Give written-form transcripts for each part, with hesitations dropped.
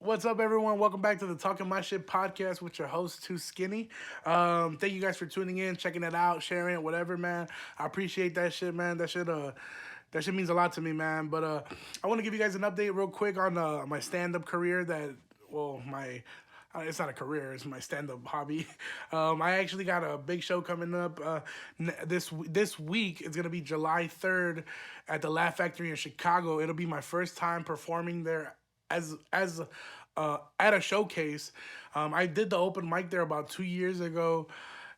What's up, everyone? Welcome back to the Talking My Shit podcast with your host, Too Skinny. Thank you guys for tuning in, checking it out, sharing it, whatever, man. I appreciate that shit, man. That shit means a lot to me, man. But I want to give you guys an update real quick on my stand-up career. My it's not a career; it's my stand-up hobby. I actually got a big show coming up this week. It's gonna be July 3rd at the Laugh Factory in Chicago. It'll be my first time performing there as at a showcase. I did the open mic there about 2 years ago.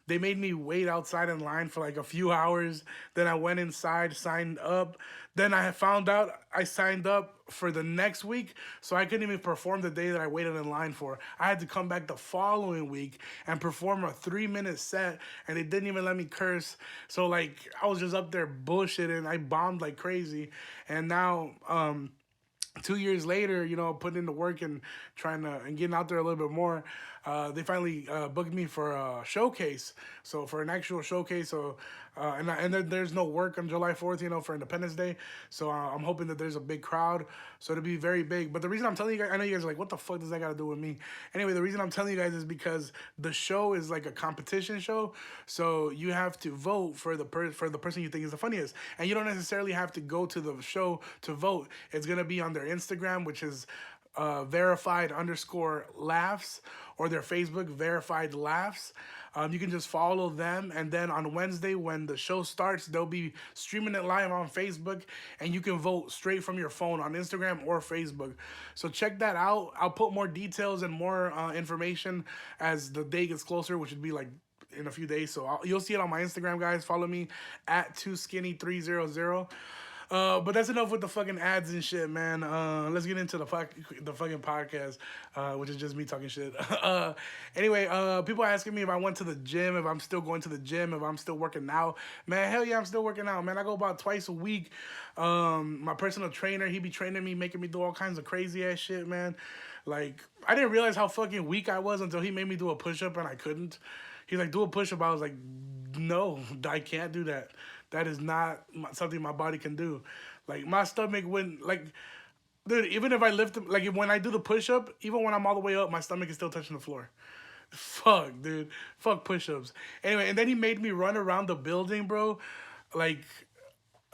They made me wait outside in line for like a few hours. Then I went inside, signed up. Then I found out I signed up for the next week, so I couldn't even perform the day that I waited in line for. I had to come back the following week and perform a 3 minute set, and they didn't even let me curse. So like I was just up there bullshitting. I bombed like crazy, and now 2 years later, putting in the work and trying to and getting out there a little bit more, they finally booked me for a showcase. So for an actual showcase, and then there's no work on July 4th, for Independence Day. So I'm hoping that there's a big crowd. So it'll be very big. But the reason I'm telling you guys, I know you guys are like, what the fuck does that got to do with me? Anyway, the reason I'm telling you guys is because the show is like a competition show. So you have to vote for the person you think is the funniest, and you don't necessarily have to go to the show to vote. It's gonna be on their Instagram, which is verified underscore laughs, or their Facebook verified laughs. You can just follow them, and then on Wednesday when the show starts, they'll be streaming it live on Facebook, and you can vote straight from your phone on Instagram or Facebook. So check that out. I'll put more details and more information as the day gets closer, which would be like in a few days. So you'll see it on my Instagram, guys. Follow me at 2skinny300. But that's enough with the fucking ads and shit, man. Let's get into the fucking podcast, which is just me talking shit. Anyway, people are asking me if I went to the gym, if I'm still going to the gym, if I'm still working out. Man, hell yeah, I'm still working out, man. I go about twice a week. My personal trainer, he be training me, making me do all kinds of crazy ass shit, man. Like, I didn't realize how fucking weak I was until he made me do a push up and I couldn't. He's like, do a push up. I was like, no, I can't do that. That is not something my body can do. Like my stomach wouldn't like, dude. Even if I lift, like when I do the push up, even when I'm all the way up, my stomach is still touching the floor. Fuck, dude. Fuck push ups. Anyway, and then he made me run around the building, bro. Like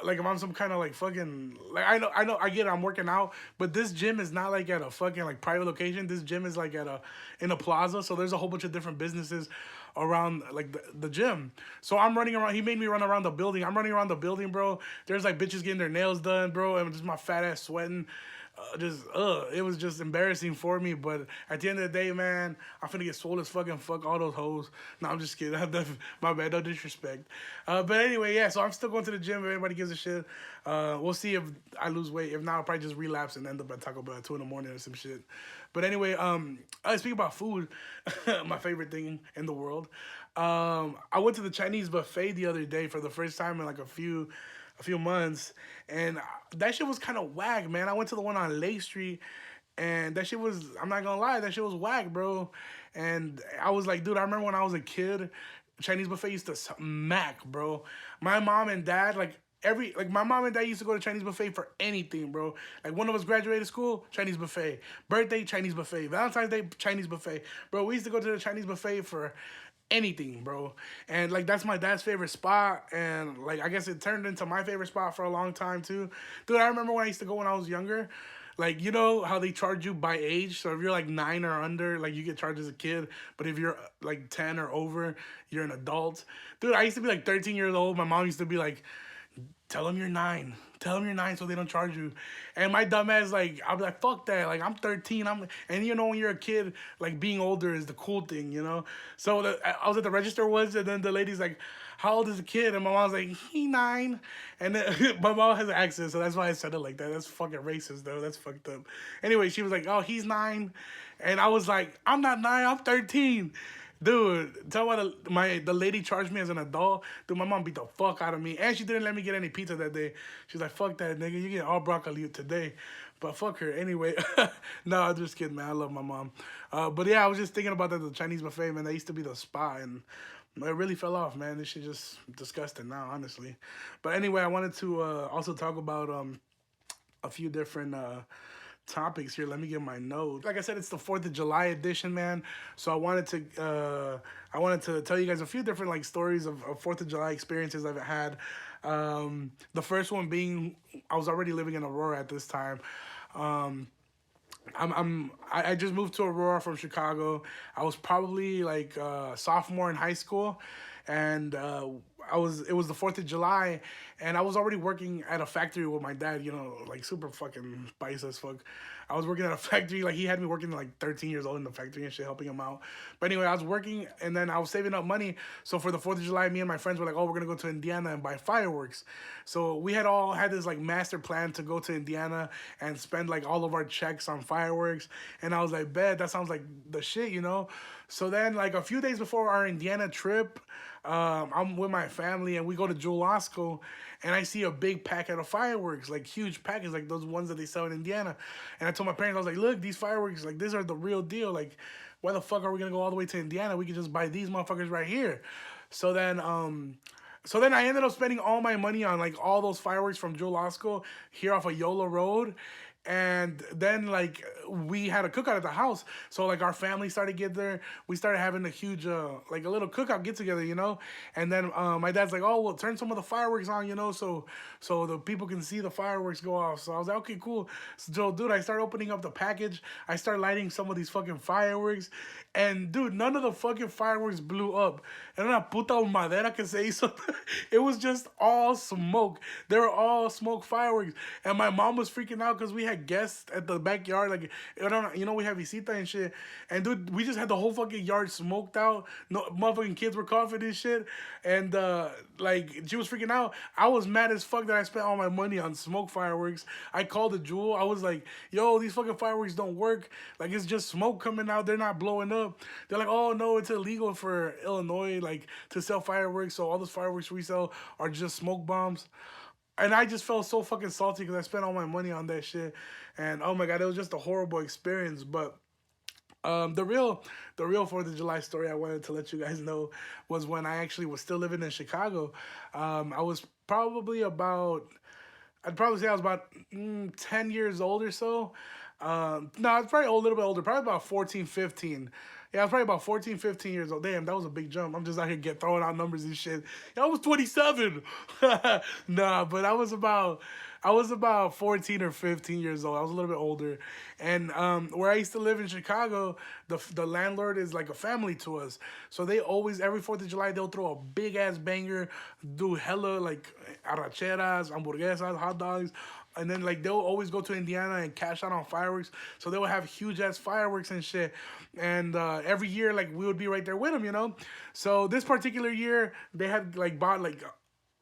like if I'm some kind of like fucking like I get it, I'm working out, but this gym is not like at a fucking like private location. This gym is like at a in a plaza, so there's a whole bunch of different businesses around like the gym. So I'm running around. He made me run around the building. I'm running around the building, bro. There's like bitches getting their nails done, bro, and just my fat ass sweating. It was just embarrassing for me. But at the end of the day, man, I'm finna get swole as fucking fuck all those hoes. No, I'm just kidding. My bad, no disrespect. But anyway, yeah. So I'm still going to the gym. If anybody gives a shit, we'll see if I lose weight. If not, I'll probably just relapse and end up at Taco Bell at 2 in the morning or some shit. But anyway, I speak about food, my favorite thing in the world. I went to the Chinese buffet the other day for the first time in like a few months, and that shit was kind of whack, man. I went to the one on Lake Street, and that shit was, I'm not gonna lie, that shit was whack, bro. And I was like, dude, I remember when I was a kid, Chinese buffet used to smack, bro. My mom and dad, like my mom and dad used to go to Chinese buffet for anything, bro. Like one of us graduated school, Chinese buffet. Birthday, Chinese buffet. Valentine's Day, Chinese buffet. Bro, we used to go to the Chinese buffet for anything, bro. And like that's my dad's favorite spot, and like I guess it turned into my favorite spot for a long time too. Dude, I remember when I used to go when I was younger. Like, you know how they charge you by age? So if you're like 9 or under, like you get charged as a kid. But if you're like 10 or over, you're an adult. Dude, I used to be like 13 years old. My mom used to be like, tell them you're 9. Tell them you're 9 so they don't charge you. And my dumb ass, like, I'll be like, fuck that. Like, I'm 13. And you know, when you're a kid, like, being older is the cool thing, you know? So I was at the register once, and then the lady's like, how old is the kid? And my mom's like, he 9. And then my mom has an accent, so that's why I said it like that. That's fucking racist, though. That's fucked up. Anyway, she was like, oh, he's 9. And I was like, I'm not 9, I'm 13. Dude, tell what the lady charged me as an adult. Dude, my mom beat the fuck out of me, and she didn't let me get any pizza that day. She's like, "Fuck that, nigga, you get all broccoli today." But fuck her anyway. No, I'm just kidding, man. I love my mom. But yeah, I was just thinking about that the Chinese buffet, man. That used to be the spot, and it really fell off, man. This shit just disgusting now, honestly. But anyway, I wanted to also talk about a few different topics here. Let me get my notes. Like I said, it's the 4th of July edition, man. So I wanted to tell you guys a few different like stories of 4th of July experiences I've had. The first one being I was already living in Aurora at this time. Um, I just moved to Aurora from Chicago. I was probably like sophomore in high school, and it was the 4th of July, and I was already working at a factory with my dad. You know, like super fucking spice as fuck. I was working at a factory. Like he had me working like 13 years old in the factory and shit, helping him out. But anyway, I was working, and then I was saving up money. So for the 4th of July, me and my friends were like, "Oh, we're gonna go to Indiana and buy fireworks." So we had all had this like master plan to go to Indiana and spend like all of our checks on fireworks. And I was like, "Bet that sounds like the shit," you know. So then, like a few days before our Indiana trip, I'm with my family and we go to Jewel Osco, and I see a big packet of fireworks, like huge packets, like those ones that they sell in Indiana. And I told my parents, I was like, "Look, these fireworks, like these are the real deal. Like, why the fuck are we gonna go all the way to Indiana? We could just buy these motherfuckers right here." So then, I ended up spending all my money on like all those fireworks from Jewel Osco here off of Yola Road. And then like we had a cookout at the house, so like our family started get there. We started having a huge like a little cookout get together, you know. And then my dad's like, "Oh, well, turn some of the fireworks on, you know, so the people can see the fireworks go off." So I was like, "Okay, cool." So dude, I started opening up the package. I started lighting some of these fucking fireworks, and dude, none of the fucking fireworks blew up. Era una puta madera que se hizo. It was just all smoke. They were all smoke fireworks, and my mom was freaking out because we had guests at the backyard. Like, I don't know, you know, we have visita and shit. And dude, we just had the whole fucking yard smoked out. No motherfucking kids were coughing and shit. And like she was freaking out. I was mad as fuck that I spent all my money on smoke fireworks. I called the Jewel. I was like, "Yo, these fucking fireworks don't work. Like it's just smoke coming out. They're not blowing up." They're like, "Oh no, it's illegal for Illinois like to sell fireworks. So all those fireworks we sell are just smoke bombs." And I just felt so fucking salty because I spent all my money on that shit, and oh my god, it was just a horrible experience. But the real 4th of July story I wanted to let you guys know was when I actually was still living in Chicago. I was probably about, I'd probably say I was about 10 years old or so. No, I was probably a little bit older, probably about 14, 15. Yeah, I was probably about 14, 15 years old. Damn, that was a big jump. I'm just out here throwing out numbers and shit. Yeah, I was 27. Nah, but I was about 14 or 15 years old. I was a little bit older. And where I used to live in Chicago, the landlord is like a family to us. So they always, every 4th of July, they'll throw a big ass banger, do hella like arracheras, hamburguesas, hot dogs, and then like they'll always go to Indiana and cash out on fireworks. So they would have huge ass fireworks and shit. And every year like we would be right there with them, you know. So this particular year they had like bought like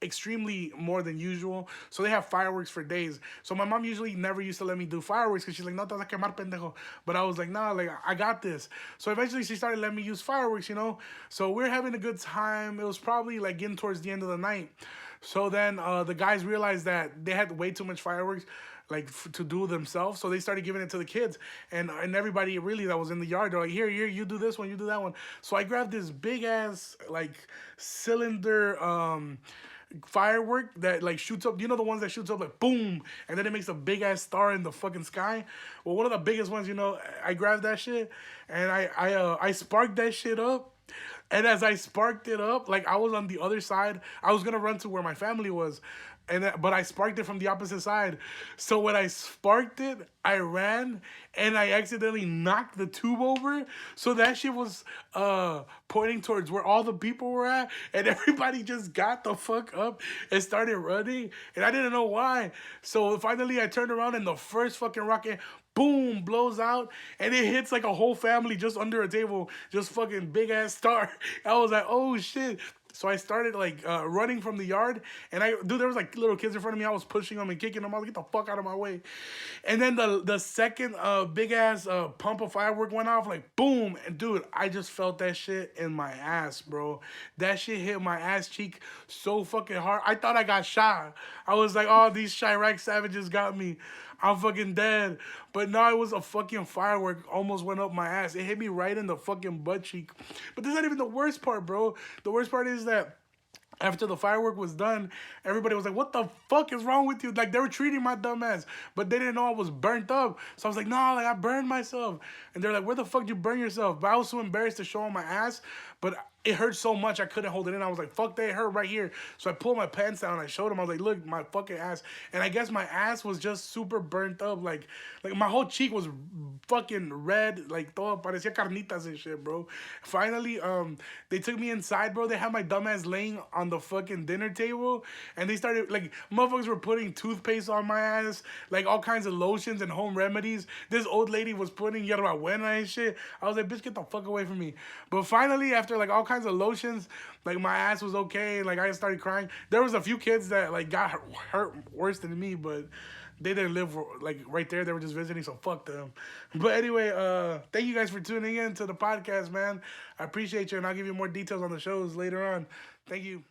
extremely more than usual. So they have fireworks for days. So my mom usually never used to let me do fireworks because she's like, "No te vas a quemar, pendejo." But I was like, "Nah, like I got this." So eventually she started letting me use fireworks, you know. So we're having a good time. It was probably like getting towards the end of the night. So then the guys realized that they had way too much fireworks like to do themselves, so they started giving it to the kids and everybody really that was in the yard. They're like, "Here, you do this one, you do that one." So I grabbed this big ass like cylinder firework that like shoots up, you know, the ones that shoots up like boom, and then it makes a big ass star in the fucking sky. Well, one of the biggest ones, you know, I grabbed that shit and I sparked that shit up. And as I sparked it up, like I was on the other side, I was gonna run to where my family was, but I sparked it from the opposite side. So when I sparked it, I ran and I accidentally knocked the tube over. So that shit was pointing towards where all the people were at, and everybody just got the fuck up and started running, and I didn't know why. So finally, I turned around and the first fucking rocket boom blows out and it hits like a whole family just under a table, just fucking big ass star. I was like, "Oh shit." So I started like running from the yard, and there was like little kids in front of me. I was pushing them and kicking them. I was like, "Get the fuck out of my way!" And then the second big ass pump of firework went off, like boom, and dude, I just felt that shit in my ass, bro. That shit hit my ass cheek so fucking hard. I thought I got shot. I was like, "Oh, these Chirac savages got me. I'm fucking dead." But no, it was a fucking firework almost went up my ass. It hit me right in the fucking butt cheek. But that's not even the worst part, bro. The worst part is that After the firework was done, everybody was like, "What the fuck is wrong with you?" Like they were treating my dumb ass, but they didn't know I was burnt up. So I was like, "Nah, like I burned myself." And they're like, "Where the fuck did you burn yourself?" But I was so embarrassed to show them my ass, but it hurt so much I couldn't hold it in. I was like, "Fuck, they hurt right here." So I pulled my pants down. I showed them. I was like, "Look, my fucking ass." And I guess my ass was just super burnt up. Like my whole cheek was fucking red. Like todo parecía carnitas and shit, bro. Finally, they took me inside, bro. They had my dumbass laying on the fucking dinner table, and they started like motherfuckers were putting toothpaste on my ass, like all kinds of lotions and home remedies. This old lady was putting yerba buena and shit. I was like, bitch, get the fuck away from me. But finally, after like all kinds of lotions, like my ass was okay. Like I started crying. There was a few kids that like got hurt worse than me, but they didn't live like right there. They were just visiting, so fuck them. But anyway, thank you guys for tuning in to the podcast, man. I appreciate you, and I'll give you more details on the shows later on. Thank you.